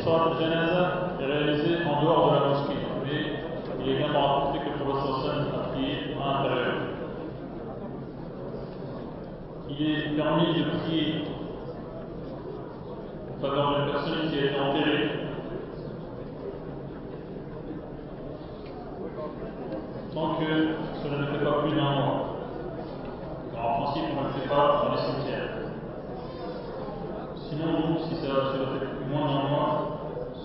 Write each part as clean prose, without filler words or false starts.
salat al-janaza est réalisée en dehors de la mosquée, mais il est également rapporté que le prophète a prié à l'intérieur. Il est permis de prier en faveur d'une personne qui a été enterrée tant que cela ne fait pas plus d'un mois. Alors, en principe, on ne le fait pas dans les cimetières. Sinon, si cela fait moins d'un mois,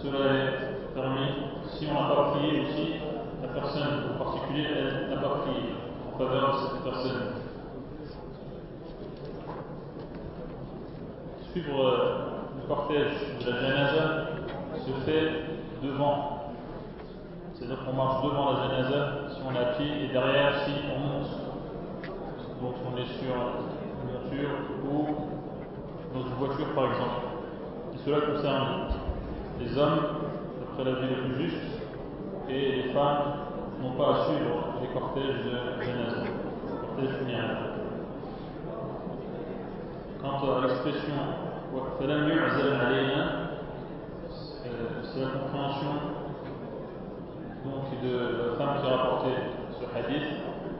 cela est permis. Si on n'a pas prié aussi, la personne en particulier, elle n'a pas prié en faveur de cette personne. Suivre le cortège de la janaza se fait devant. C'est-à-dire qu'on marche devant la janaza si on est à pied et derrière si on monte. Donc on est sur une monture ou dans une voiture par exemple. Et cela concerne les hommes, d'après la vie la plus juste, et les femmes n'ont pas à suivre les cortèges de janaza, les cortèges funéraires. Quant à l'expression c'est la compréhension donc de la femme qui a rapporté ce hadith,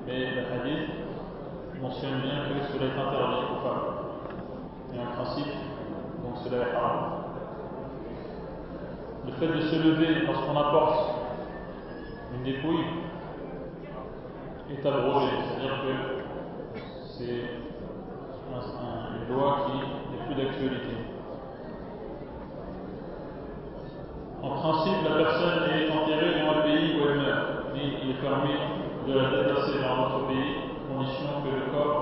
mais le hadith mentionne bien que cela est interdit aux femmes. Et en principe, donc cela est haram. Le fait de se lever lorsqu'on apporte une dépouille est abrogé, c'est-à-dire que c'est une loi qui n'est plus d'actualité. En principe, la personne est enterrée dans le pays où elle meurt, mais il est permis de la déplacer vers un autre pays, à condition que le corps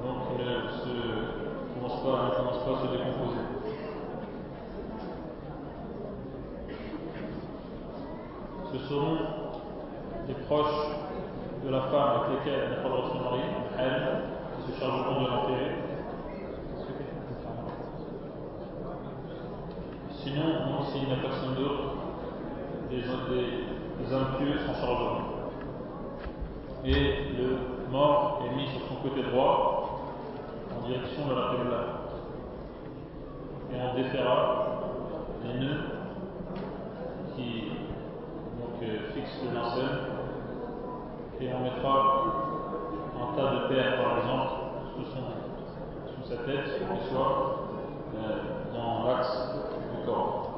donc, ne commence pas à se décomposer. Ce seront les proches de la femme avec lesquels elle n'a pas le droit de se marier, elle, qui se chargeront de l'enterrer. Sinon, s'il n'y a personne d'autre, les hommes pieux s'en chargeront. Et le mort est mis sur son côté droit, en direction de la Qibla. Et on défera les nœuds qui fixent le linceul, et on mettra un tas de terre, par exemple, sous sa tête, pour qu'il soit dans l'axe du corps.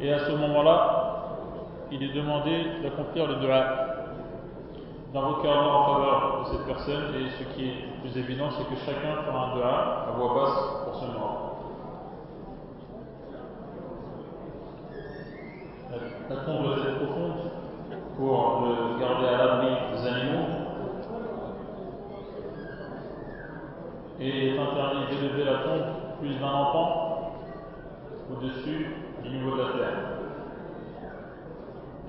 Et à ce moment-là, il est demandé d'accomplir le dua, d'invoquer Allah en faveur de cette personne, et ce qui est le plus évident, c'est que chacun fera un dua à voix basse pour ce mort. La tombe doit être profonde pour le garder à l'abri des animaux, et il est interdit d'élever la tombe plus d'un enfant au-dessus du niveau de la terre.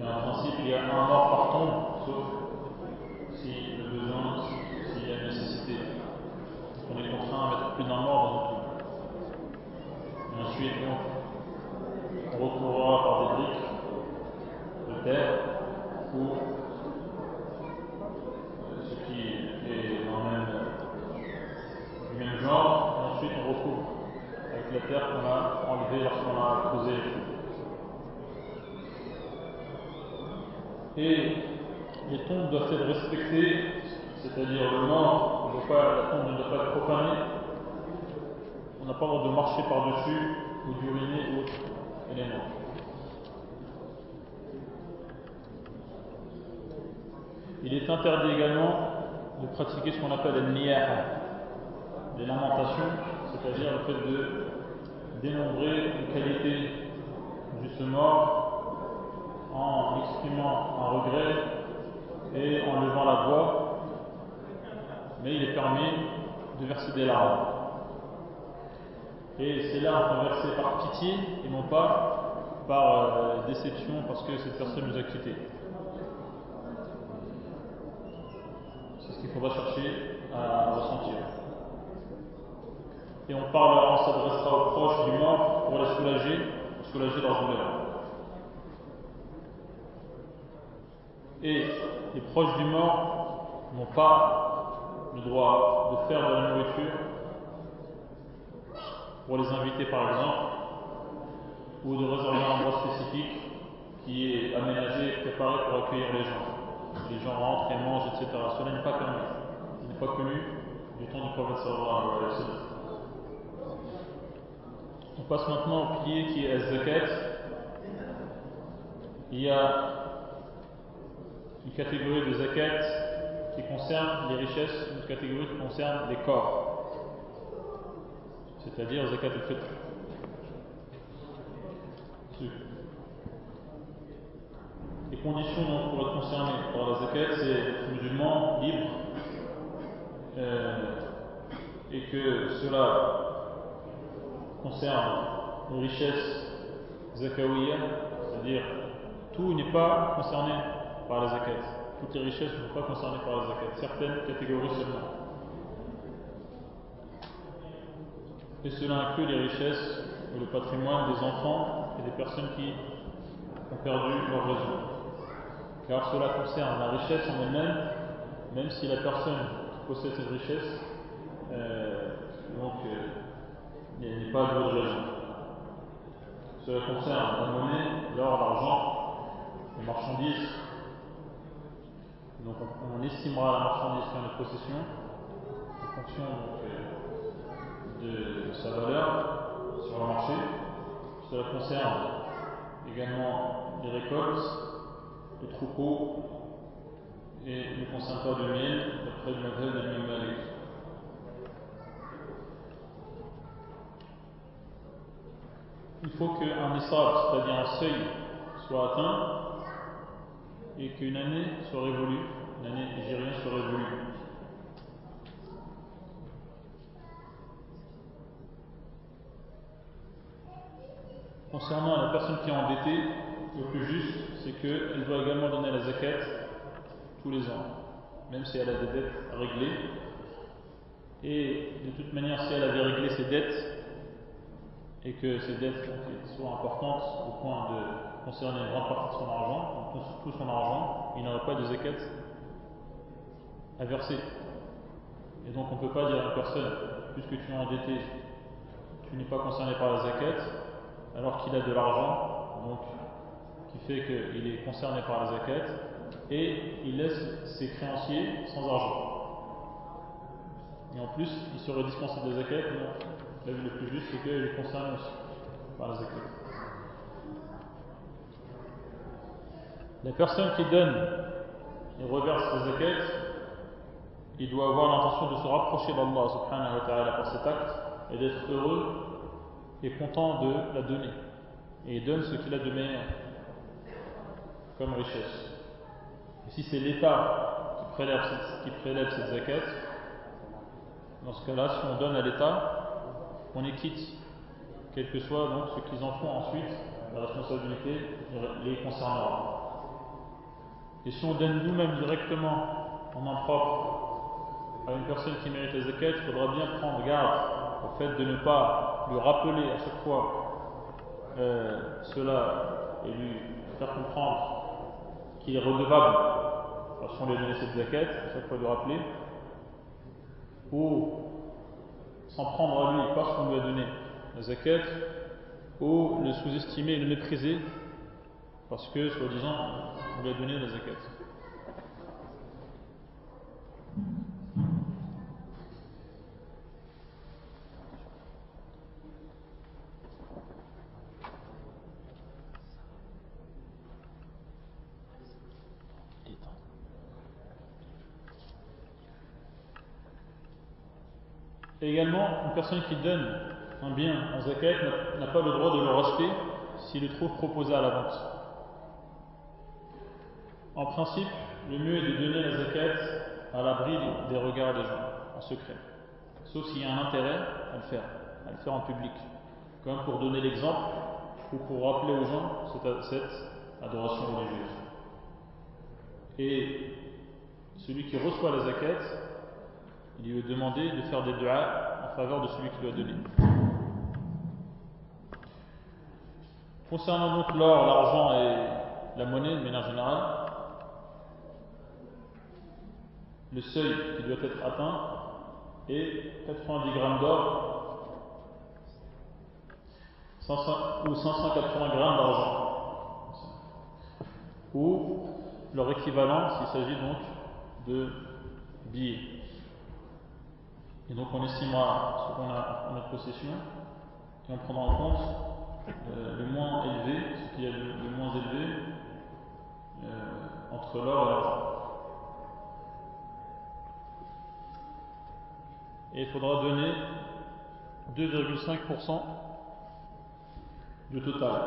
Et en principe, il y a un mort par tombe, sauf si le besoin, s'il y a nécessité. On est contraint à mettre plus d'un mort dans une tombe. Et ensuite, on recourra par des briques de terre ou ce qui est du même genre, et ensuite on recouvre avec la terre qu'on a enlevée lorsqu'on a creusé les trous. Et les tombes doivent être respectées, c'est-à-dire le mort, la tombe ne doit pas être profanée, on n'a pas le droit de marcher par-dessus ou d'uriner ou autre élément. Il est interdit également de pratiquer ce qu'on appelle les niyaha, les lamentations, c'est-à-dire le fait de dénombrer les qualités du ce mort en exprimant un regret et en levant la voix, mais il est permis de verser des larmes. Et ces larmes sont versées par pitié et non pas par déception parce que cette personne nous a quittés. C'est ce qu'il faudra chercher à ressentir. Et on s'adressera aux proches du mort pour les soulager leur douleur. Et les proches du mort n'ont pas le droit de faire de la nourriture pour les invités par exemple, ou de réserver un endroit spécifique qui est aménagé et préparé pour accueillir les gens. Les gens rentrent et mangent, etc. Cela n'est pas permis. Ce n'est pas connu du temps du prophète sallallahu alayhi wa sallam. On passe maintenant au pilier qui est az-zakat. Il y a une catégorie de zakat qui concerne les richesses, une catégorie qui concerne les corps, c'est-à-dire zakat al-fitr. Les conditions donc, pour être concerné par la zakat, c'est être musulman, libre, et que cela concerne les richesses zakawiya, c'est-à-dire tout n'est pas concerné par la zakat. Toutes les richesses ne sont pas concernées par la zakat, certaines catégories seulement. Et cela inclut les richesses ou le patrimoine des enfants et des personnes qui ont perdu leur raison. Car cela concerne la richesse en elle-même, même si la personne qui possède cette richesse n'est pas de bonne raison. Cela concerne la monnaie, l'or, l'argent, les marchandises. Donc on estimera la marchandise qui est en notre possession en fonction de sa valeur sur le marché. Cela concerne également les récoltes, les troupeaux, et ne concerne pas de miel, d'après le madhhab de l'imam Malik. Il faut qu'un nisab, c'est-à-dire un seuil, soit atteint et qu'une année soit révolue, une année hégérienne soit révolue. Concernant la personne qui est endettée, le plus juste, c'est qu'elle doit également donner la zakat tous les ans, même si elle a des dettes à régler. Et de toute manière, si elle avait réglé ses dettes, et que ces dettes soient importantes au point de concerner une grande partie de son argent, donc tout son argent, il n'aurait pas de zakat à verser. Et donc on ne peut pas dire à une personne, puisque tu es endetté, tu n'es pas concerné par la zakat, alors qu'il a de l'argent, donc qui fait qu'il est concerné par la zakat, et il laisse ses créanciers sans argent. Et en plus, il serait dispensé de la zakat, donc l'avis le plus juste, c'est qu'il est concerné aussi par la zakat. La personne qui donne et reverse sa zakat, il doit avoir l'intention de se rapprocher d'Allah subhanahu wa ta'ala par cet acte et d'être heureux et content de la donner. Et il donne ce qu'il a de meilleur comme richesse. Et si c'est l'État qui prélève cette zakat, dans ce cas-là, si on donne à l'État, on est quitte, quel que soit donc ce qu'ils en font ensuite, la responsabilité les concernera. Et si on donne nous-mêmes directement en main propre à une personne qui mérite la zakat, il faudra bien prendre garde au fait de ne pas lui rappeler à chaque fois cela et lui faire comprendre qu'il est redevable parce qu'on lui a donné cette zakat, à chaque fois lui rappeler, ou s'en prendre à lui parce qu'on lui a donné la zakat, ou le sous-estimer et le mépriser parce que, soi-disant, on lui a donné la zakat. Et également, une personne qui donne un bien en zakat n'a pas le droit de le racheter s'il le trouve proposé à la vente. En principe, le mieux est de donner la zakat à l'abri des regards des gens, en secret. Sauf s'il y a un intérêt à le faire en public. Comme pour donner l'exemple ou pour rappeler aux gens cette adoration religieuse. Et celui qui reçoit la zakat, il lui est demandé de faire des du'as en faveur de celui qui lui a donné. Concernant donc l'or, l'argent et la monnaie de manière générale, le seuil qui doit être atteint est 90 grammes d'or ou 580 grammes d'argent, ou leur équivalent s'il s'agit donc de billets. Et donc on estimera ce qu'on a en notre possession et on prendra en compte le moins élevé, ce qui est le moins élevé entre l'or et l'argent. Et il faudra donner 2,5% du total.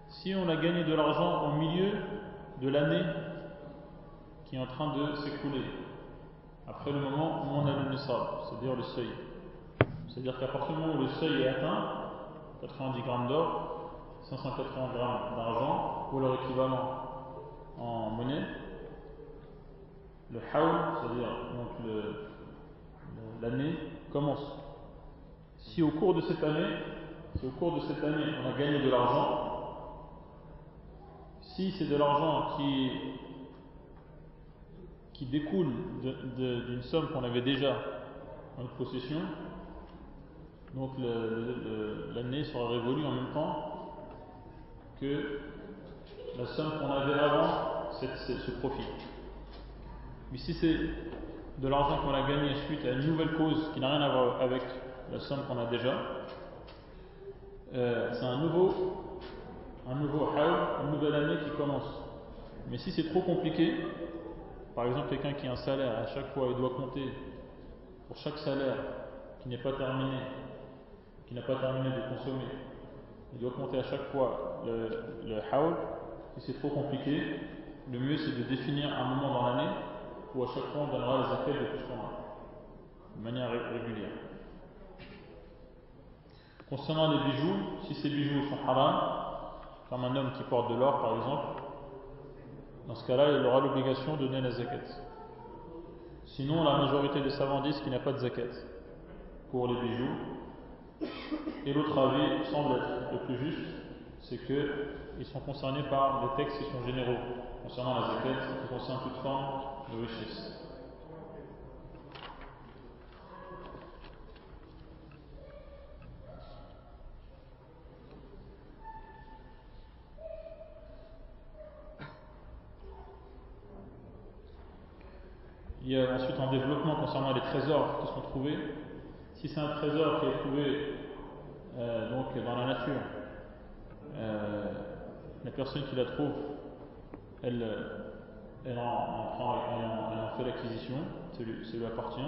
Si on a gagné de l'argent au milieu de l'année qui est en train de s'écouler, après le moment où on a le nisab, c'est-à-dire le seuil. C'est-à-dire qu'à partir du moment où le seuil est atteint, 90 grammes d'or, 580 grammes d'argent, ou leur équivalent en monnaie, le hawl, c'est-à-dire donc l'année, commence. Si au cours de cette année, on a gagné de l'argent, si c'est de l'argent qui découle d'une somme qu'on avait déjà en notre possession, donc l'année sera révolue en même temps que la somme qu'on avait avant ce profit. Mais si c'est de l'argent qu'on a gagné suite à une nouvelle cause qui n'a rien à voir avec la somme qu'on a déjà, c'est un nouveau hawl, une nouvelle année qui commence. Mais si c'est trop compliqué, par exemple quelqu'un qui a un salaire, à chaque fois il doit compter pour chaque salaire qui n'est pas terminé, qui n'a pas terminé de consommer, il doit compter à chaque fois le hawl. Si c'est trop compliqué, le mieux c'est de définir un moment dans l'année où à chaque fois on donnera les effets de tout ce qu'on a, de manière régulière. Concernant les bijoux, si ces bijoux sont haram, comme un homme qui porte de l'or par exemple, dans ce cas-là il aura l'obligation de donner la zakat. Sinon la majorité des savants disent qu'il n'y a pas de zakat pour les bijoux. Et l'autre avis semble être le plus juste, c'est qu'ils sont concernés par des textes qui sont généraux concernant la zakat, qui concernent toute forme de richesse. Il y a ensuite un développement concernant les trésors qui sont trouvés. Si c'est un trésor qui est trouvé donc dans la nature, la personne qui la trouve, elle en fait l'acquisition, ça lui appartient,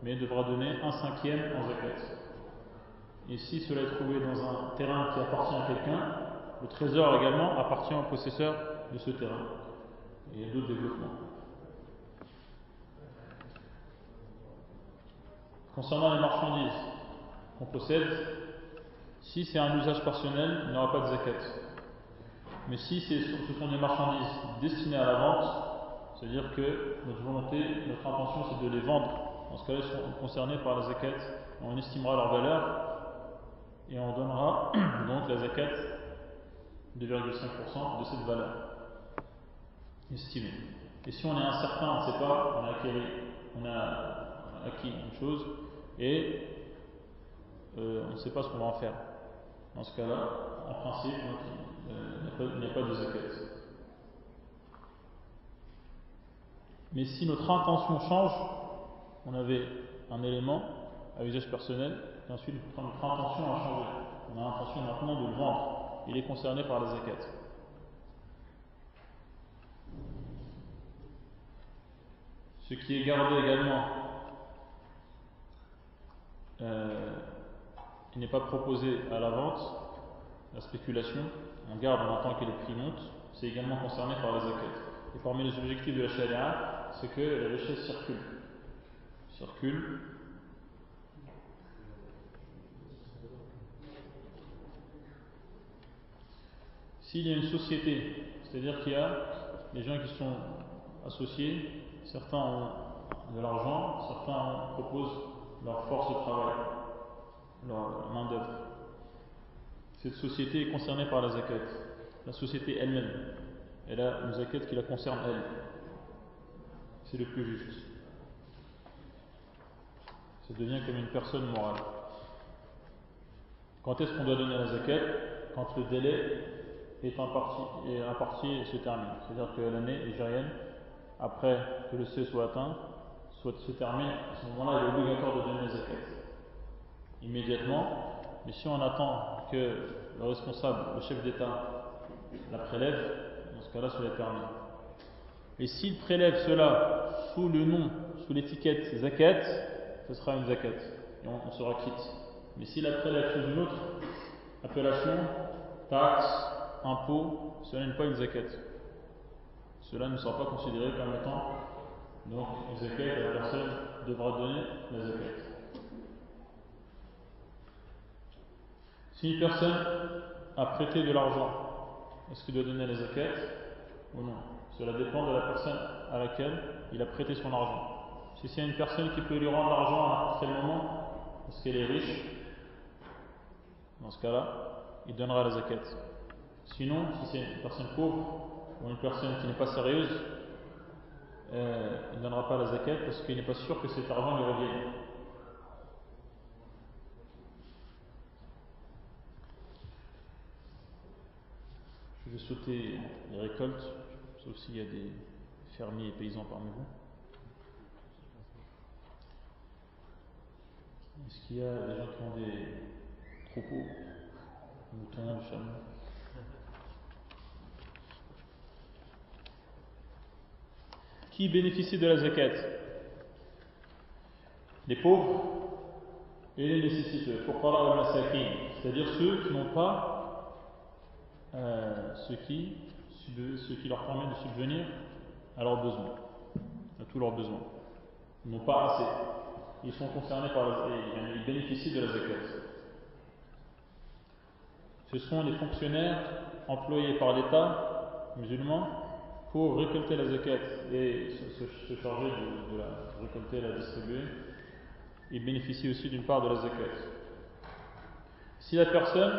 mais elle devra donner 1/5 en zakat. Et si cela est trouvé dans un terrain qui appartient à quelqu'un, le trésor également appartient au possesseur de ce terrain. Et il y a d'autres développements. Concernant les marchandises qu'on possède, si c'est un usage personnel, il n'y aura pas de zakat. Mais si ce sont des marchandises destinées à la vente, c'est-à-dire que notre volonté, notre intention c'est de les vendre, dans ce cas-là ils sont concernés par la zakat, on estimera leur valeur et on donnera donc la zakat 2,5% de cette valeur estimée. Et si on est incertain, on ne sait pas, on a acquis une chose et on ne sait pas ce qu'on va en faire. Dans ce cas-là, en principe, il n'y a pas de zakat. Mais si notre intention change, on avait un élément à usage personnel, et ensuite notre intention a changé. On a l'intention maintenant de le vendre. Il est concerné par la zakat. Ce qui est gardé également, qui n'est pas proposé à la vente, la spéculation, on garde en attendant que les prix montent, c'est également concerné par la zakat. Et parmi les objectifs de la sharia, c'est que la richesse circule. S'il y a une société, c'est-à-dire qu'il y a des gens qui sont associés, certains ont de l'argent, certains proposent leur force de travail, leur main d'œuvre. Cette société est concernée par la zakat. La société elle-même, elle a une zakat qui la concerne elle. c'est le plus juste. Ça devient comme une personne morale. Quand est-ce qu'on doit donner la zakat? Quand le délai est imparti et se termine. C'est-à-dire que l'année hégérienne, après que le seuil soit atteint, se termine, à ce moment-là, il est obligatoire de donner la zakat. Immédiatement. Mais si on attend que le responsable, le chef d'État, la prélève, dans ce cas-là, cela est permis. Et s'il prélève cela sous le nom, sous l'étiquette zakat, ce sera une zakat. Et on sera quitte. Mais s'il la prélève sous une autre appellation, taxe, impôt, cela n'est pas une zakat. Cela ne sera pas considéré comme étant donc une zakat, la personne devra donner la zakat. Si une personne a prêté de l'argent, est-ce qu'il doit donner la zakat ou non? Cela dépend de la personne à laquelle il a prêté son argent. Si c'est une personne qui peut lui rendre l'argent à n'importe quel moment, parce qu'elle est riche, dans ce cas-là, il donnera la zakat. Sinon, si c'est une personne pauvre ou une personne qui n'est pas sérieuse, il ne donnera pas la zakat parce qu'il n'est pas sûr que cet argent lui revienne. Je vais sauter les récoltes, sauf s'il y a des fermiers et paysans parmi vous. Est-ce qu'il y a des gens qui ont des troupeaux, moutons, des chameaux? Qui bénéficie de la zakat? Les pauvres et les nécessiteux, fuqara wal masakin, c'est-à-dire ceux qui n'ont pas ce qui leur permet de subvenir à leurs besoins, à tous leurs besoins. Ils n'ont pas assez. Ils sont concernés par ils bénéficient de la zakat. Ce sont les fonctionnaires employés par l'État musulman pour récolter la zakat et se charger de la récolter et la distribuer. Ils bénéficient aussi d'une part de la zakat. Si la personne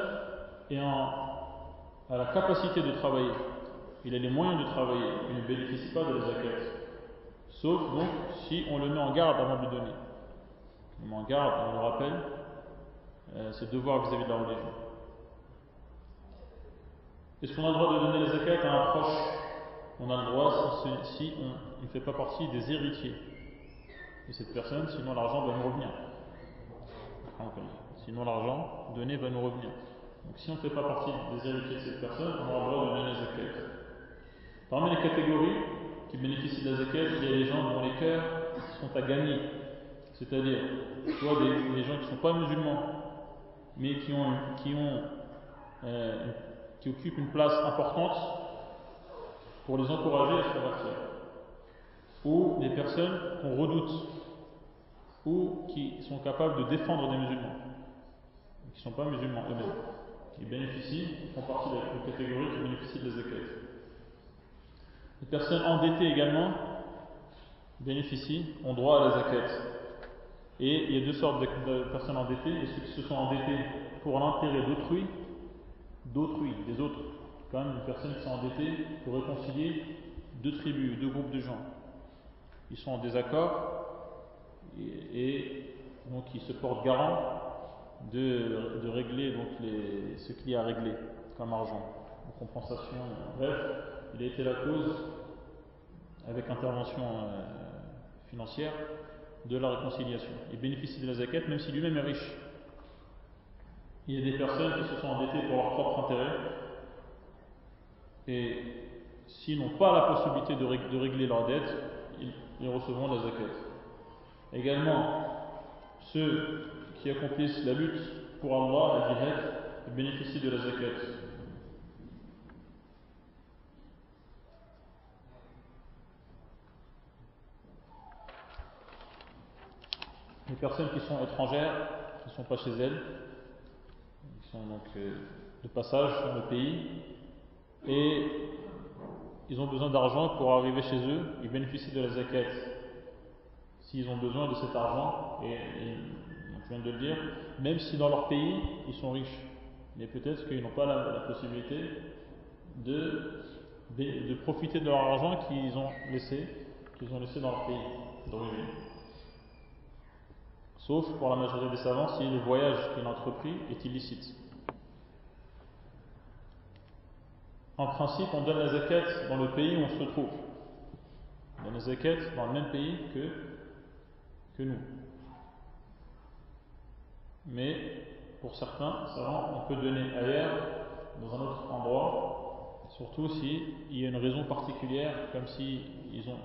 a la capacité de travailler, il a les moyens de travailler, il ne bénéficie pas de la zakat. Sauf donc si on le met en garde avant de lui donner. On le met en garde, on le rappelle, ses devoirs vis-à-vis de la religion. Est-ce qu'on a le droit de donner la zakat à un proche? On a le droit si on ne fait pas partie des héritiers de cette personne, sinon l'argent va nous revenir. Sinon l'argent donné va nous revenir. Donc si on ne fait pas partie des héritiers de cette personne, on aura le droit de donner la zakat. Parmi les catégories qui bénéficient de la zakat, il y a les gens dont les cœurs sont à gagner. C'est-à-dire, soit des gens qui ne sont pas musulmans, mais qui occupent une place importante pour les encourager à se convertir. Ou des personnes qu'on redoute, ou qui sont capables de défendre des musulmans, qui ne sont pas musulmans eux-mêmes. Ils font partie de la catégorie qui bénéficie de la zakat. Les personnes endettées également ont droit à la zakat. Et il y a deux sortes de personnes endettées. Il y a ceux qui se sont endettés pour l'intérêt des autres. Quand même, des personnes qui sont endettées pour réconcilier deux tribus, deux groupes de gens. Ils sont en désaccord et donc ils se portent garant de régler donc ce qu'il y a à régler comme argent, en compensation. Bref, il a été la cause, avec intervention financière, de la réconciliation. Il bénéficie de la zakat même si lui-même est riche. Il y a des personnes qui se sont endettées pour leur propre intérêt et s'ils n'ont pas la possibilité de régler leurs dettes, ils recevront la zakat. Également, ceux qui accomplissent la lutte pour Allah, la jihad, bénéficient de la zakat. Les personnes qui sont étrangères, qui ne sont pas chez elles, qui sont donc de passage dans le pays, et ils ont besoin d'argent pour arriver chez eux, ils bénéficient de la zakat. S'ils ont besoin de cet argent, et je viens de le dire, même si dans leur pays ils sont riches, mais peut-être qu'ils n'ont pas la possibilité de profiter de leur argent qu'ils ont laissé, qu'ils ont laissé dans leur pays d'origine. Sauf pour la majorité des savants si le voyage qu'il a entrepris est illicite. En principe, on donne la zakat dans le pays où on se trouve. On donne la zakat dans le même pays que nous. Mais pour certains savants, on peut donner ailleurs, dans un autre endroit, surtout s'il y a une raison particulière, comme si ils sont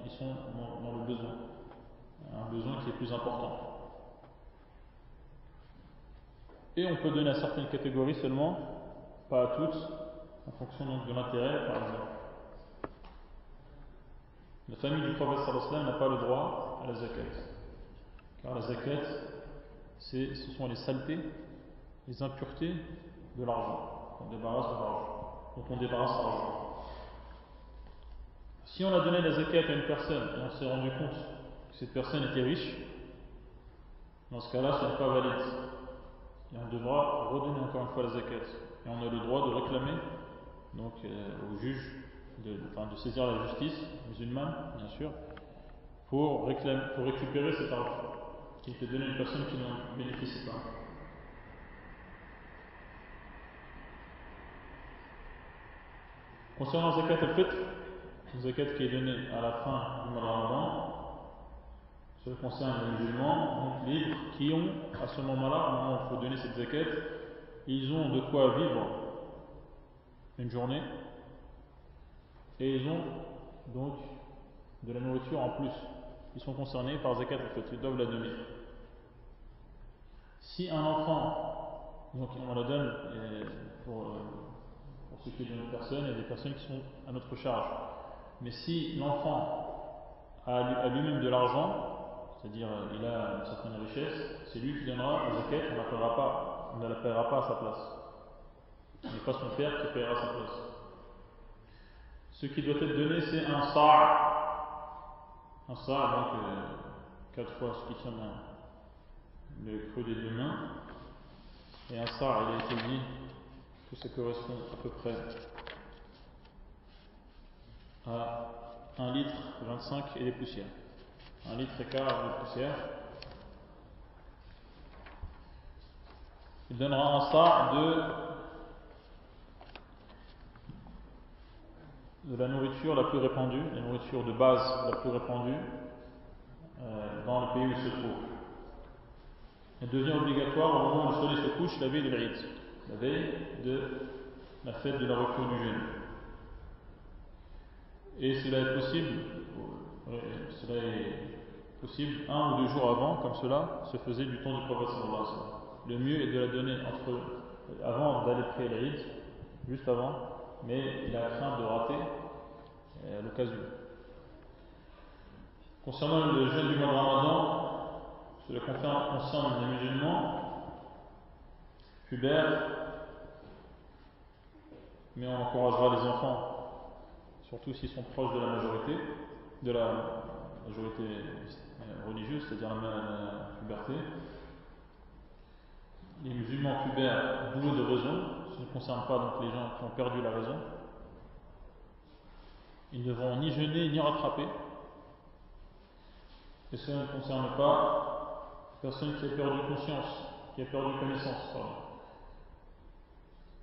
dans le besoin, un besoin qui est plus important. Et on peut donner à certaines catégories seulement, pas à toutes, en fonction donc de l'intérêt, par exemple. La famille du prophète sallallahu alayhi wa sallam n'a pas le droit à la zakat. Car la zakat, ce sont les saletés, les impuretés de l'argent. On débarrasse de l'argent. Donc on débarrasse l'argent. Si on a donné la zakat à une personne et on s'est rendu compte que cette personne était riche, dans ce cas-là, ce n'est pas valide. Et on devra redonner encore une fois la zakat. Et on a le droit de réclamer donc, au juge de saisir la justice musulmane, bien sûr, pour récupérer cet argent qui était donné à une personne qui n'en bénéficie pas. Concernant zakat al-fitr, une zakat qui est donnée à la fin du mois de Ramadan, cela concerne les musulmans donc libres qui ont, à ce moment-là, au moment où il faut donner cette zakat, ils ont de quoi vivre une journée et ils ont donc de la nourriture en plus. Ils sont concernés par zakat al-fitr, ils doivent la donner. Si un enfant, donc on la donne pour ce qui est d'une personne et des personnes qui sont à notre charge, mais si l'enfant a lui-même de l'argent, c'est-à-dire il a une certaine richesse, c'est lui qui donnera la zakat, on ne la paiera pas à sa place. Ce n'est pas son père qui paiera à sa place. Ce qui doit être donné, c'est un sa'. Un sa', donc 4 fois ce qui tient dans le creux des deux mains. Et un sa', il a été dit que ça correspond à peu près à 1 litre 25 et des poussières. 1 litre et quart de poussière. Il donnera un sa' de la nourriture la plus répandue, la nourriture de base la plus répandue dans le pays où il se trouve. Elle devient obligatoire au moment où le soleil se couche, la veille de l'Eid, la veille de la fête de la rupture du jeûne. Et cela est possible 1 ou 2 jours avant, comme cela se faisait du temps du prophète sallallahu alayhi wa sallam. Le mieux est de la donner avant d'aller prier l'Eid, juste avant, mais il a craint de rater l'occasion. Concernant le jeûne du mois de Ramadan, cela concerne les musulmans pubères, mais on encouragera les enfants, surtout s'ils sont proches de la majorité religieuse, c'est-à-dire la puberté. Les musulmans pubères doués de raison, ce ne concerne pas donc les gens qui ont perdu la raison. Ils ne vont ni jeûner ni rattraper. Et cela ne concerne pas la personne qui a perdu conscience, qui a perdu connaissance. Pardon.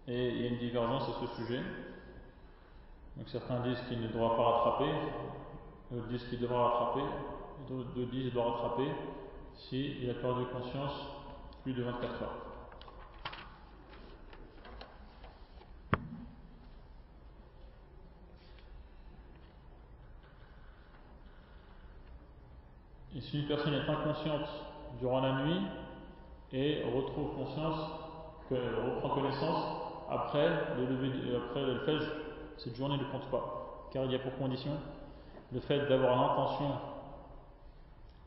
Et il y a une divergence à ce sujet. Donc certains disent qu'il ne devra pas rattraper, d'autres disent qu'il devra rattraper, d'autres disent qu'il doit rattraper s'il a perdu conscience plus de 24 heures. Et si une personne est inconsciente durant la nuit et reprend connaissance après le fajr, cette journée ne compte pas, car il y a pour condition le fait d'avoir l'intention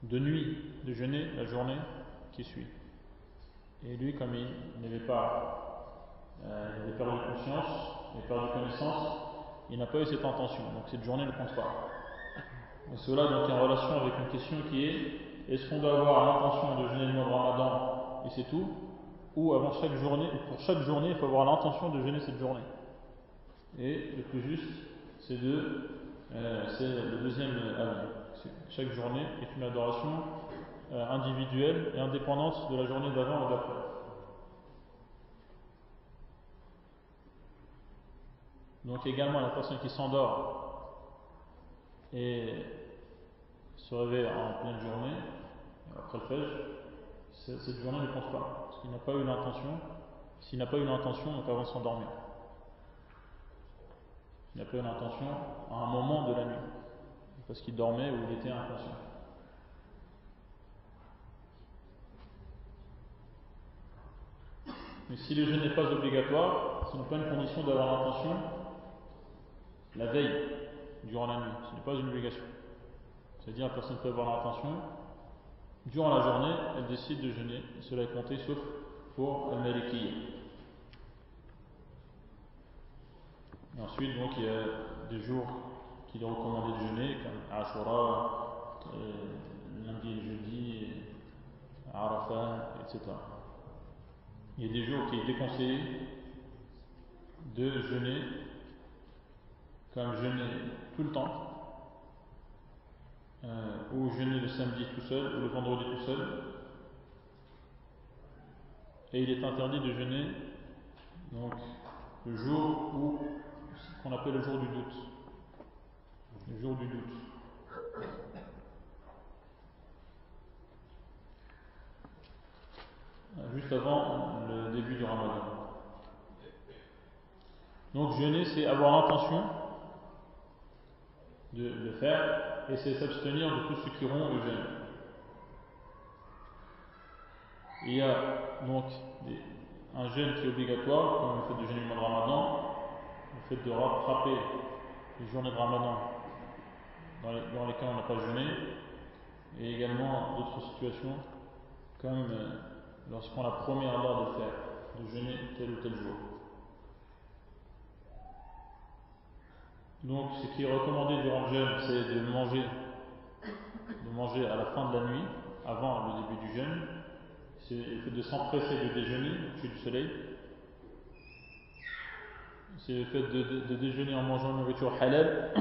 de nuit de jeûner la journée qui suit. Et lui, comme il n'avait perdu conscience, il avait perdu connaissance, il n'a pas eu cette intention, donc cette journée ne compte pas. Et cela donc en relation avec une question qui est-ce qu'on doit avoir l'intention de jeûner le mois de Ramadan et c'est tout, ou pour chaque journée, il faut avoir l'intention de jeûner cette journée. Et le plus juste, c'est de c'est le deuxième avis. Chaque journée est une adoration individuelle et indépendante de la journée d'avant et d'après. Donc également la personne qui s'endort et se réveille en pleine journée, après le Fajr, cette journée ne compte pas, parce qu'il n'a pas eu l'intention. S'il n'a pas eu l'intention, donc avant de s'endormir. Il n'a pas eu l'intention à un moment de la nuit, parce qu'il dormait ou il était inconscient. Mais si le jeûne n'est pas obligatoire, ce n'est pas une condition d'avoir l'intention la veille, durant la nuit. Ce n'est pas une obligation. C'est-à-dire, la personne peut avoir l'intention, durant la journée, elle décide de jeûner. Cela est compté sauf pour al-Malikiyya. Et ensuite, donc, il y a des jours qu'il est recommandé de jeûner, comme Ashura, lundi et jeudi, Arafat, etc. Il y a des jours qui est déconseillé de jeûner, comme jeûner tout le temps, ou jeûner le samedi tout seul, ou le vendredi tout seul. Et il est interdit de jeûner donc, le jour où, ce qu'on appelle le jour du doute. Le jour du doute. Juste avant le début du Ramadan. Donc jeûner, c'est avoir l'intention de le faire, et c'est s'abstenir de tout ce qui rompt le jeûne. Il y a donc un jeûne qui est obligatoire, comme le fait de jeûner le mois de Ramadan, le fait de rattraper les journées de Ramadan dans lesquelles on n'a pas jeûné, et également d'autres situations, comme lorsqu'on a promis à Allah de le faire, de jeûner tel ou tel jour. Donc ce qui est recommandé durant le jeûne, c'est de manger à la fin de la nuit, avant le début du jeûne. C'est le fait de s'empresser de déjeuner au coucher du soleil. C'est le fait de déjeuner en mangeant une nourriture halal,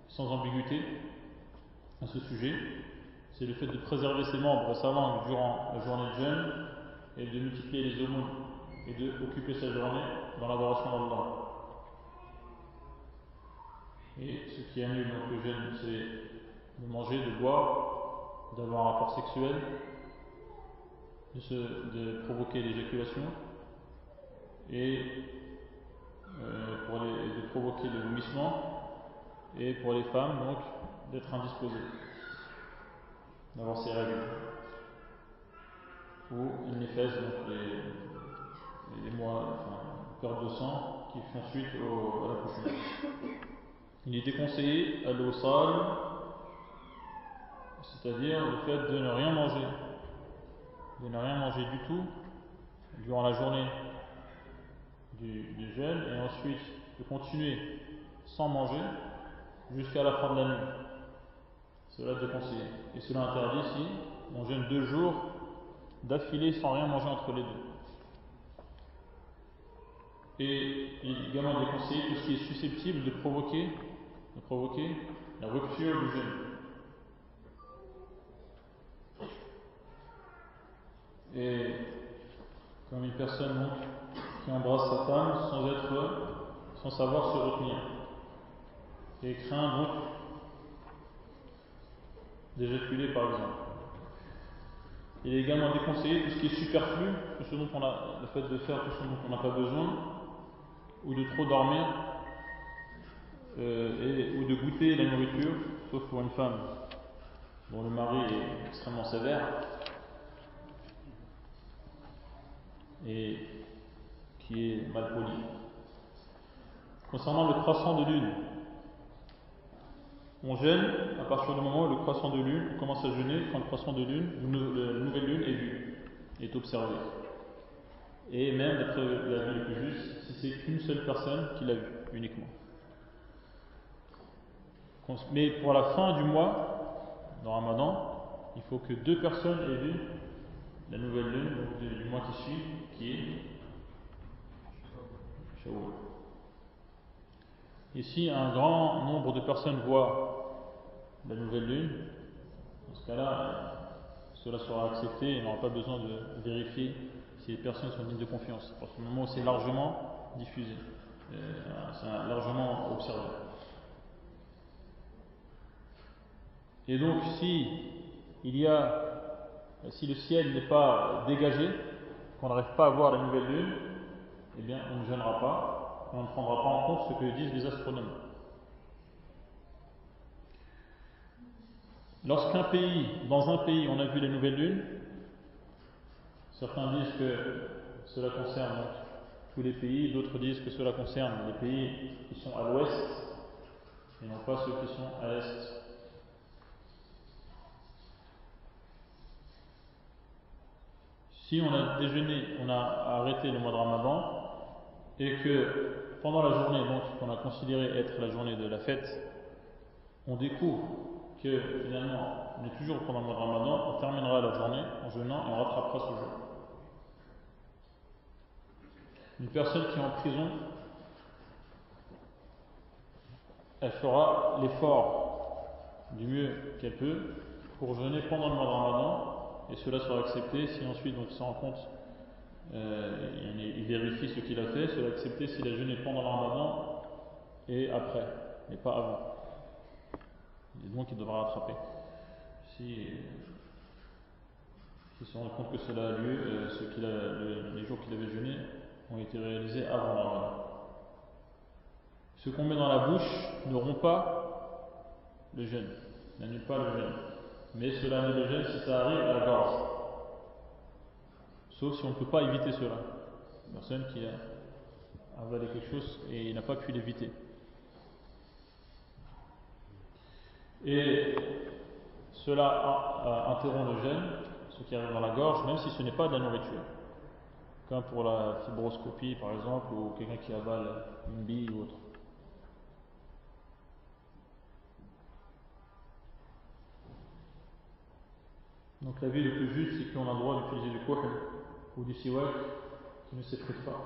sans ambiguïté à ce sujet. C'est le fait de préserver ses membres et sa langue durant la journée de jeûne, et de multiplier les aumônes et d'occuper sa journée dans l'adoration d'Allah. Et ce qui annule donc le jeûne, c'est de manger, de boire, d'avoir un rapport sexuel, de provoquer l'éjaculation et de provoquer le vomissement, et pour les femmes donc d'être indisposées, d'avoir ses règles ou une néphèse, donc les mois, perte de sang qui font suite à l'accouchement. Il est déconseillé à l'osal, c'est-à-dire le fait de ne rien manger, du tout durant la journée du jeûne, et ensuite de continuer sans manger jusqu'à la fin de la nuit. Cela est déconseillé. Et cela interdit si on jeûne 2 jours d'affilée sans rien manger entre les deux. Et il est également déconseillé tout ce qui est susceptible de provoquer la rupture du jeûne. Et comme une personne donc, qui embrasse sa femme sans savoir se retenir, et craint donc d'éjaculer par exemple. Il est également déconseillé tout ce qui est superflu, tout ce dont le fait de faire tout ce dont on n'a pas besoin, ou de trop dormir, ou de goûter la nourriture, sauf pour une femme dont le mari est extrêmement sévère et qui est mal poli. Concernant le croissant de lune, on jeûne à partir du moment où le croissant de lune, on commence à jeûner quand le croissant de lune, la nouvelle lune est vue, est observée. Et même d'après la vie le plus juste, si c'est qu'une seule personne qui l'a vu uniquement. Mais pour la fin du mois, dans Ramadan, il faut que 2 personnes aient vu la nouvelle lune donc du mois qui suit, qui est Shawwal. Et si un grand nombre de personnes voient la nouvelle lune, dans ce cas-là, cela sera accepté et il n'y aura pas besoin de vérifier si les personnes sont dignes de confiance. Parce qu'au moment où c'est largement diffusé, c'est largement observé. Et donc, si le ciel n'est pas dégagé, qu'on n'arrive pas à voir la nouvelle lune, eh bien, on ne jeûnera pas, et on ne prendra pas en compte ce que disent les astronomes. Dans un pays, on a vu la nouvelle lune, certains disent que cela concerne donc tous les pays, d'autres disent que cela concerne les pays qui sont à l'ouest et non pas ceux qui sont à l'est. Si on a déjeuné, on a arrêté le mois de Ramadan et que pendant la journée, donc qu'on a considéré être la journée de la fête, on découvre que finalement on est toujours pendant le mois de Ramadan, on terminera la journée en jeûnant et on rattrapera ce jour. Une personne qui est en prison, elle fera l'effort du mieux qu'elle peut pour jeûner pendant le mois de Ramadan et cela sera accepté. Si ensuite donc, il se rend compte, il vérifie ce qu'il a fait, cela accepté s'il a jeûné pendant le Ramadan et après, mais pas avant. Et donc il devra rattraper. Si se rend compte que cela a lieu, les jours qu'il avait jeûné ont été réalisés avant le Ramadan. Ce qu'on met dans la bouche ne rompt pas le jeûne, n'annule pas le jeûne. Mais cela annule le jeûne si ça arrive à la gorge. Sauf si on ne peut pas éviter cela. Une personne qui a avalé quelque chose et il n'a pas pu l'éviter. Et cela interrompt le jeûne, ce qui arrive dans la gorge, même si ce n'est pas de la nourriture. Comme pour la fibroscopie par exemple, ou quelqu'un qui avale une bille ou autre. Donc l'avis le plus juste, c'est qu'on a le droit d'utiliser du kohl ou du siwak qui ne s'effrite pas.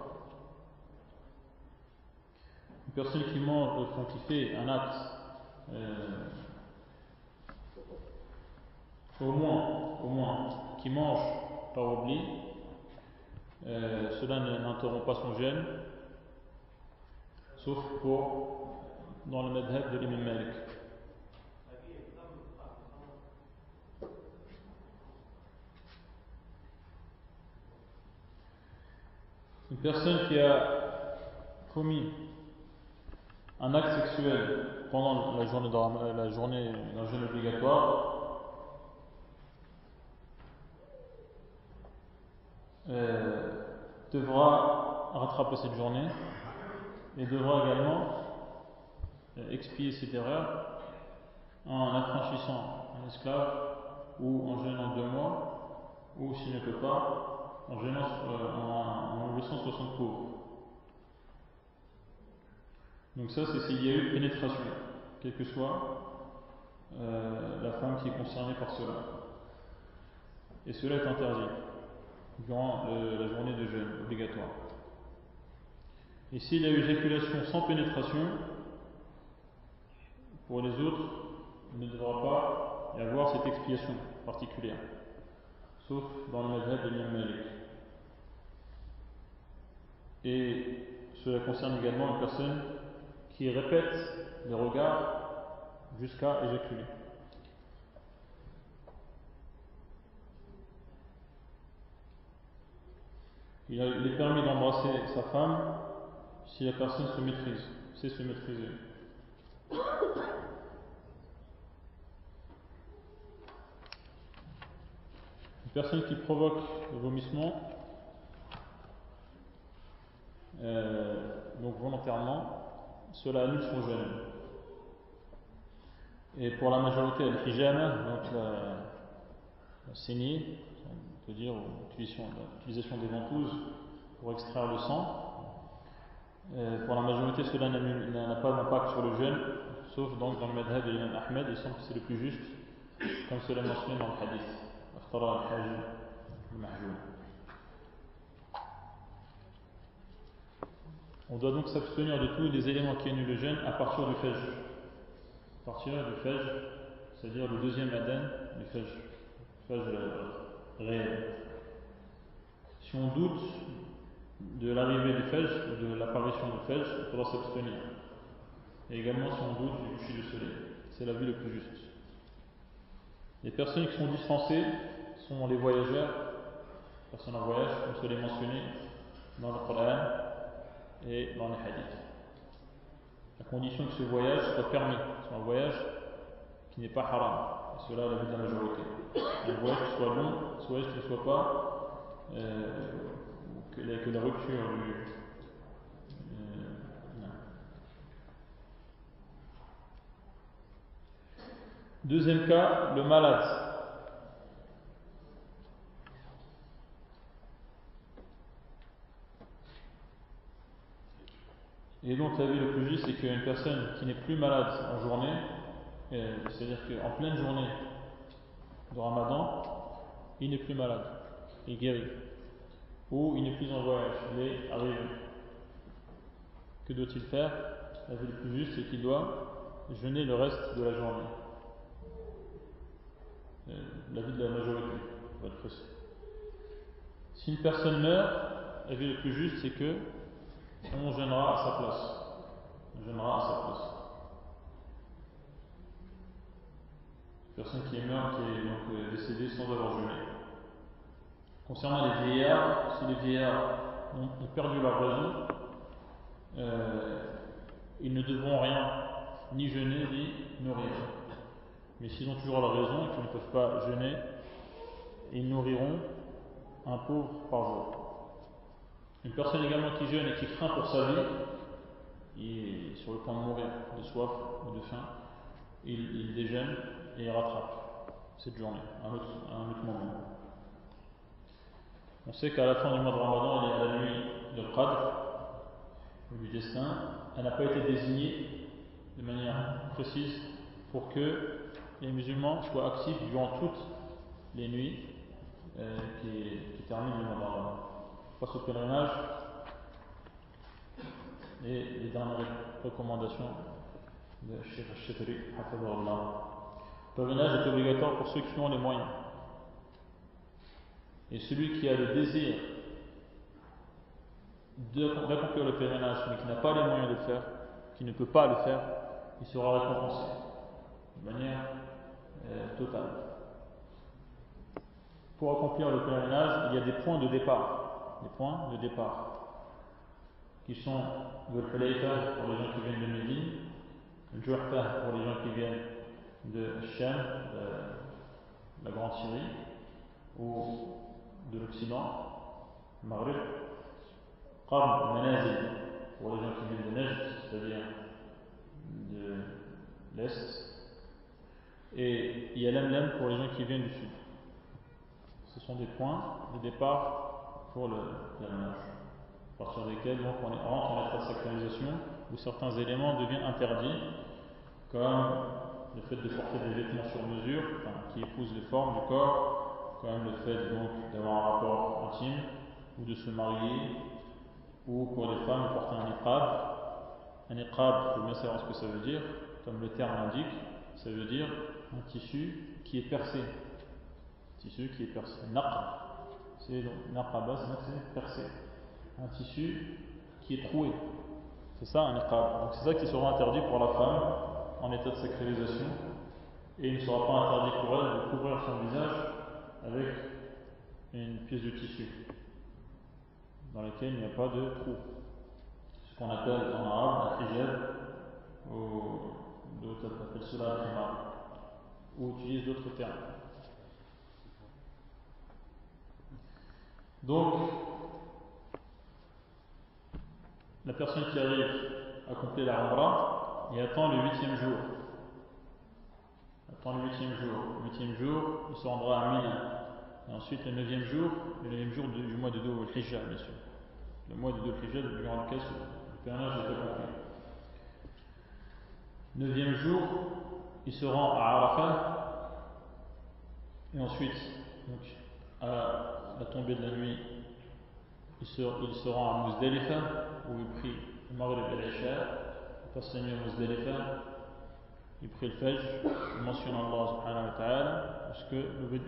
Une personne qui mange, qui fait un acte, au moins, qui mange par oubli, cela n'interrompt pas son jeûne, sauf dans le madhab de l'imam Malik. Une personne qui a commis un acte sexuel pendant la journée d'un jeûne obligatoire, devra rattraper cette journée et devra également expier cette erreur en affranchissant un esclave ou en jeûnant 2 mois ou s'il ne peut pas en jeûnant en laissant 60 pauvres. Donc ça c'est s'il y a eu pénétration, quelle que soit la femme qui est concernée par cela. Et cela est interdit durant la journée de jeûne obligatoire. Et s'il y a eu éjaculation sans pénétration, pour les autres, il ne devra pas y avoir cette expiation particulière, sauf dans le madhab de l'imam Malik. Et cela concerne également une personne qui répète les regards jusqu'à éjaculer. Il est permis d'embrasser sa femme si la personne se maîtrise, sait se maîtriser. Une personne qui provoque le vomissement, donc volontairement, cela annule son jeûne. Et pour la majorité, al-hijama, donc la saignée, on peut dire l'utilisation des ventouses pour extraire le sang, pour la majorité, cela n'a pas d'impact sur le jeûne, sauf donc dans le madhab de l'imam Ahmed, il semble que c'est le plus juste, comme cela est mentionné dans le hadith. Aftara al-hajj al-mahjoum. On doit donc s'abstenir de tous les éléments qui annulent le jeûne à partir du Fajr. À partir du Fajr, c'est-à-dire le deuxième adhan du Fajr. Fajr réel. Si on doute de l'arrivée du Fajr, de l'apparition du Fajr, il faudra s'abstenir. Et également si on doute du coucher du soleil. C'est la vue le plus juste. Les personnes qui sont dispensées sont les voyageurs, les personnes en voyage, comme je l'ai mentionné dans le Coran et dans les hadiths. À condition que ce voyage soit permis, soit un voyage qui n'est pas haram. Et cela à la vue de la majorité. Un voyage qui soit long, un voyage qui ne soit pas que la rupture du. Deuxième cas, le malade. Et donc la vie le plus juste, c'est qu'une personne qui n'est plus malade en journée, c'est-à-dire qu'en pleine journée de Ramadan, il n'est plus malade, il est guéri. Ou il n'est plus en voyage, il est arrivé. Que doit-il faire? La vie le plus juste, c'est qu'il doit jeûner le reste de la journée. L'avis de la majorité, pour être précis. Si une personne meurt, l'avis le plus juste, c'est que on jeûnera à sa place. On jeûnera à sa place. Une personne qui est morte, qui est donc décédée sans avoir jeûné. Concernant les vieillards, si les vieillards ont perdu leur raison, ils ne devront rien, ni jeûner, ni nourrir. Mais s'ils ont toujours la raison et qu'ils ne peuvent pas jeûner, ils nourriront un pauvre par jour. Une personne également qui jeûne et qui craint pour sa vie, il est sur le point de mourir de soif ou de faim, il déjeune et il rattrape cette journée, à un autre moment. On sait qu'à la fin du mois de Ramadan, il y a la nuit de Qadr, du destin. Elle n'a pas été désignée de manière précise pour que les musulmans soient actifs durant toutes les nuits qui terminent le mois de Ramadan. Face au pèlerinage et les dernières recommandations de Cheikh Al-Shafiri, hafidhahullah. Le pèlerinage est obligatoire pour ceux qui ont les moyens. Et celui qui a le désir d'accomplir le pèlerinage, mais qui n'a pas les moyens de le faire, qui ne peut pas le faire, il sera récompensé de manière totale. Pour accomplir le pèlerinage, il y a des points de départ. Des points de départ qui sont le Hulayfa pour les gens qui viennent de Médine, le Juhfa pour les gens qui viennent de Sham, de la Grande Syrie, ou de l'Occident, Maghreb, Qarn, Manazil pour les gens qui viennent de Najd, c'est-à-dire de l'Est, et il y a Lamlam pour les gens qui viennent du Sud. Ce sont des points de départ pour le pèlerinage, à partir desquels donc, on rentre en état de sacralisation où certains éléments deviennent interdits, comme le fait de porter des vêtements sur mesure, qui épousent les formes du corps, comme le fait donc d'avoir un rapport intime, ou de se marier, ou pour les femmes de porter un niqab. Un niqab, il faut bien savoir ce que ça veut dire, comme le terme l'indique, ça veut dire un tissu qui est percé. Tissu qui est percé. Naqab, c'est donc naqaba, c'est percé. Un tissu qui est troué. C'est ça un niqab. Donc c'est ça qui sera interdit pour la femme en état de sacralisation. Et il ne sera pas interdit pour elle de couvrir son visage avec une pièce de tissu dans laquelle il n'y a pas de trou. Ce qu'on appelle en arabe un hijab, ou d'autres appellent cela un khimar, ou utilisent d'autres termes. Donc, la personne qui arrive à accomplir la Umrah et attend le 8e jour. Le 8e jour, il se rendra à Mina. Et ensuite le 9e jour du mois de Dhul Hijjah, bien sûr. Le mois de Dhul Hijjah, durant lequel le pèlerinage est accompli. 9e jour, il se rend à Arafat. Et ensuite, donc, à la tombée de la nuit, il se rend à Muzdalifa, où il prie le Maghrib et l'Isha, il passe la nuit à Muzdalifa, il prie le Fajr, il mentionne Allah subhanahu wa ta'ala jusqu'au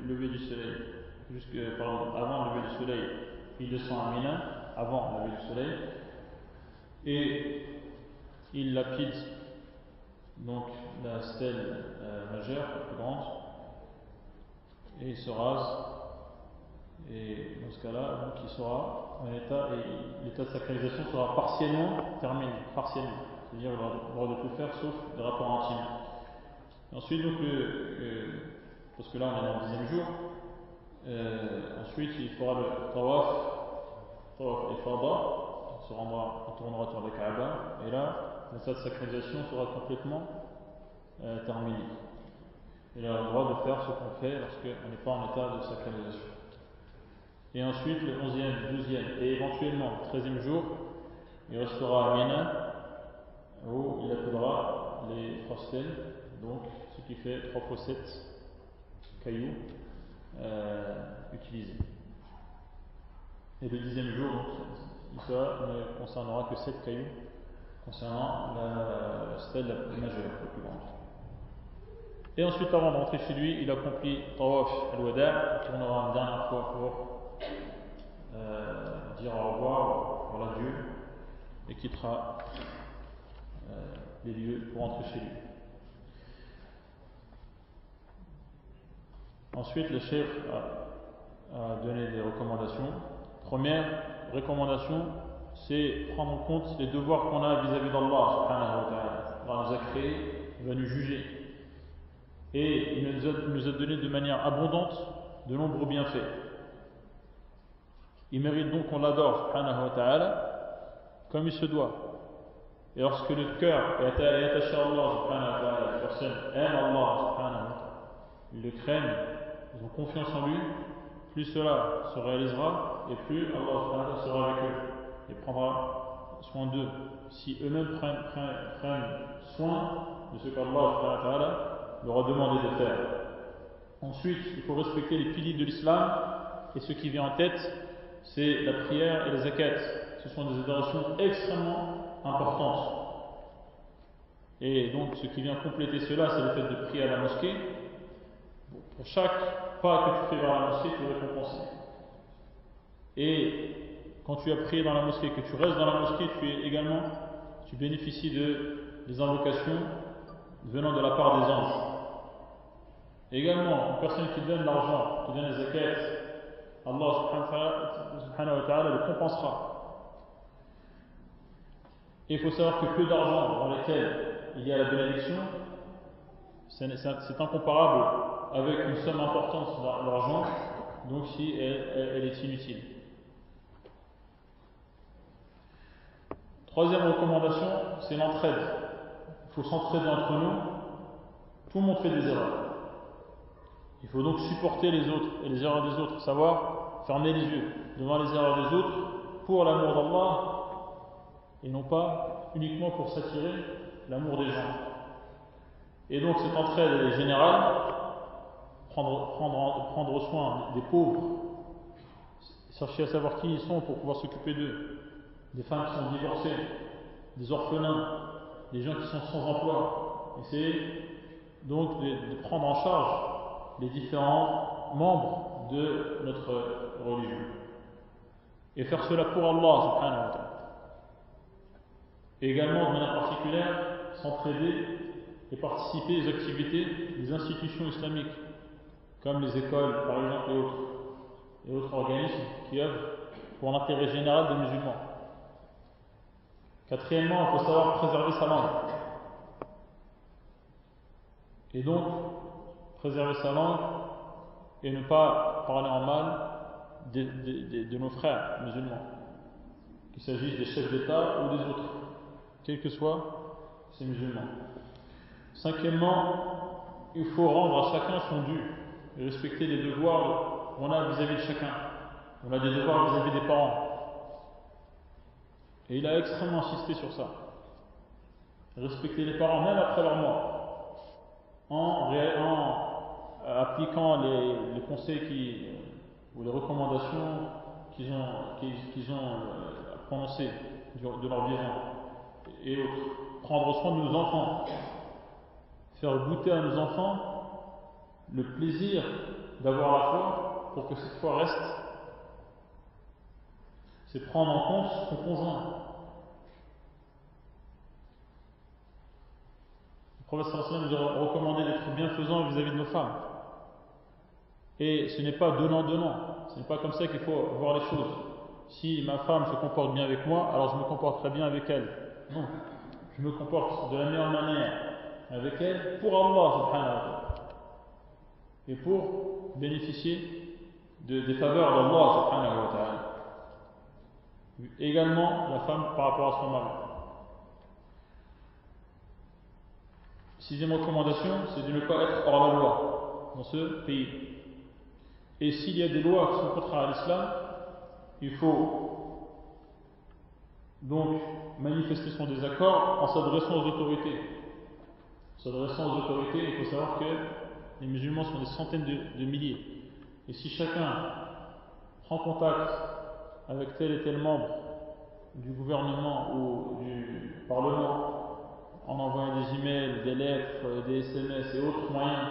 lever du soleil, avant le lever du soleil, il descend à Mina, avant le lever du soleil, et il lapide donc la stèle majeure, la plus grande, et il se rase, et dans ce cas-là, donc il sera en état, et l'état de sacralisation sera partiellement terminé, partiellement, c'est-à-dire il aura le droit de tout faire sauf des rapports intimes. Et ensuite, donc, parce que là on est dans le 10e jour, ensuite il fera le tawaf et fada, il tournera autour de la Kaaba, et là, l'état de sacralisation sera complètement terminé. Il a le droit de faire ce qu'on fait lorsqu'on n'est pas en état de sacralisation. Et ensuite, le 11e, 12e et éventuellement le 13e jour, il restera à Mina, où il appellera les 3 stèles, donc ce qui fait 3 fois 7 cailloux utilisés. Et le 10e jour, donc, ça ne concernera que 7 cailloux concernant la stèle la plus majeure, la plus grande. Et ensuite, avant de rentrer chez lui, il accomplit Tawaf al-Wada', il tournera une dernière fois pour dire au revoir, pour l'adieu, et quittera les lieux pour rentrer chez lui. Ensuite, le chef a donné des recommandations. Première recommandation, c'est prendre en compte les devoirs qu'on a vis-à-vis d'Allah subhanahu wa ta'ala. Allah nous a créés, il va nous juger. Et il nous a donné de manière abondante de nombreux bienfaits. Il mérite donc qu'on l'adore subhanahu wa ta'ala comme il se doit. Et lorsque le cœur est attaché à Allah subhanahu wa ta'ala, les personnes aiment Allah subhanahu wa ta'ala, ils le craignent, ils ont confiance en lui, plus cela se réalisera et plus Allah subhanahu wa ta'ala sera avec eux et prendra soin d'eux. Si eux-mêmes prennent soin de ce qu'Allah subhanahu wa ta'ala leur a demandé de faire. Ensuite, il faut respecter les piliers de l'islam, et ce qui vient en tête, c'est la prière et la zakat. Ce sont des adorations extrêmement importantes. Et donc, ce qui vient compléter cela, c'est le fait de prier à la mosquée. Pour chaque pas que tu fais vers la mosquée, tu es récompensé. Et quand tu as prié dans la mosquée, que tu restes dans la mosquée, tu bénéficies des invocations venant de la part des anges. Également, une personne qui donne l'argent, qui donne les zakats, Allah subhanahu wa ta'ala le compensera. Et il faut savoir que peu d'argent dans lequel il y a la bénédiction, c'est incomparable avec une somme importante d'argent, donc si elle est inutile. Troisième recommandation, c'est l'entraide. Il faut s'entraider entre nous. Tout le monde fait des erreurs. Il faut donc supporter les autres et les erreurs des autres, savoir fermer les yeux devant les erreurs des autres pour l'amour d'Allah et non pas uniquement pour s'attirer l'amour des gens. Et donc cette entraide est générale, prendre soin des pauvres, chercher à savoir qui ils sont pour pouvoir s'occuper d'eux, des femmes qui sont divorcées, des orphelins, des gens qui sont sans emploi. Essayer donc de prendre en charge les différents membres de notre religion. Et faire cela pour Allah subhanahu wa ta'ala. Et également, de manière particulière, s'entraider et participer aux activités des institutions islamiques, comme les écoles, par exemple, et autres organismes qui œuvrent pour l'intérêt général des musulmans. Quatrièmement, il faut savoir préserver sa langue. Et donc, préserver sa langue et ne pas parler en mal de nos frères musulmans, qu'il s'agisse des chefs d'État ou des autres, quels que soient ces musulmans. Cinquièmement, il faut rendre à chacun son dû et respecter les devoirs qu'on a vis-à-vis de chacun. On a des devoirs vis-à-vis des parents. Et il a extrêmement insisté sur ça. Respecter les parents même après leur mort. En appliquant les conseils ou les recommandations qu'ils ont prononcées de leur vivant. et autres. Prendre soin de nos enfants. Faire goûter à nos enfants le plaisir d'avoir la foi pour que cette foi reste. C'est prendre en compte son conjoint. Le prophète sallallahu alayhi wa sallam nous a recommandé d'être bienfaisants vis-à-vis de nos femmes. Et ce n'est pas donnant-donnant. Ce n'est pas comme ça qu'il faut voir les choses. Si ma femme se comporte bien avec moi, alors je me comporterai bien avec elle. Non. Je me comporte de la meilleure manière avec elle pour Allah subhanahu wa ta'ala. Et pour bénéficier des faveurs d'Allah subhanahu wa ta'ala. Également la femme par rapport à son mari. Sixième recommandation, c'est de ne pas être hors la loi dans ce pays. Et s'il y a des lois qui sont contraires à l'islam, il faut donc manifester son désaccord en s'adressant aux autorités. En s'adressant aux autorités, il faut savoir que les musulmans sont des centaines de milliers. Et si chacun prend contact avec tel et tel membre du gouvernement ou du Parlement, en envoyant des emails, des lettres, des SMS et autres moyens,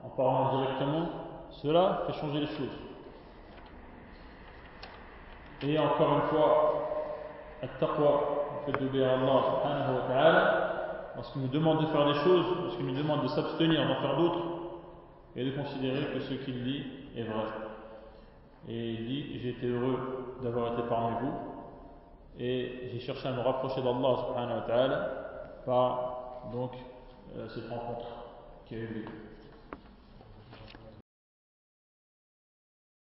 en parlant directement, cela fait changer les choses. Et encore une fois, at-taqwa, le fait d'obéir à Allah subhanahu wa ta'ala, lorsqu'il nous demande de faire des choses, lorsqu'il nous demande de s'abstenir d'en faire d'autres, et de considérer que ce qu'il dit est vrai. Et il dit, j'ai été heureux d'avoir été parmi vous, et j'ai cherché à me rapprocher d'Allah subhanahu wa ta'ala par donc cette rencontre qui a eu lieu.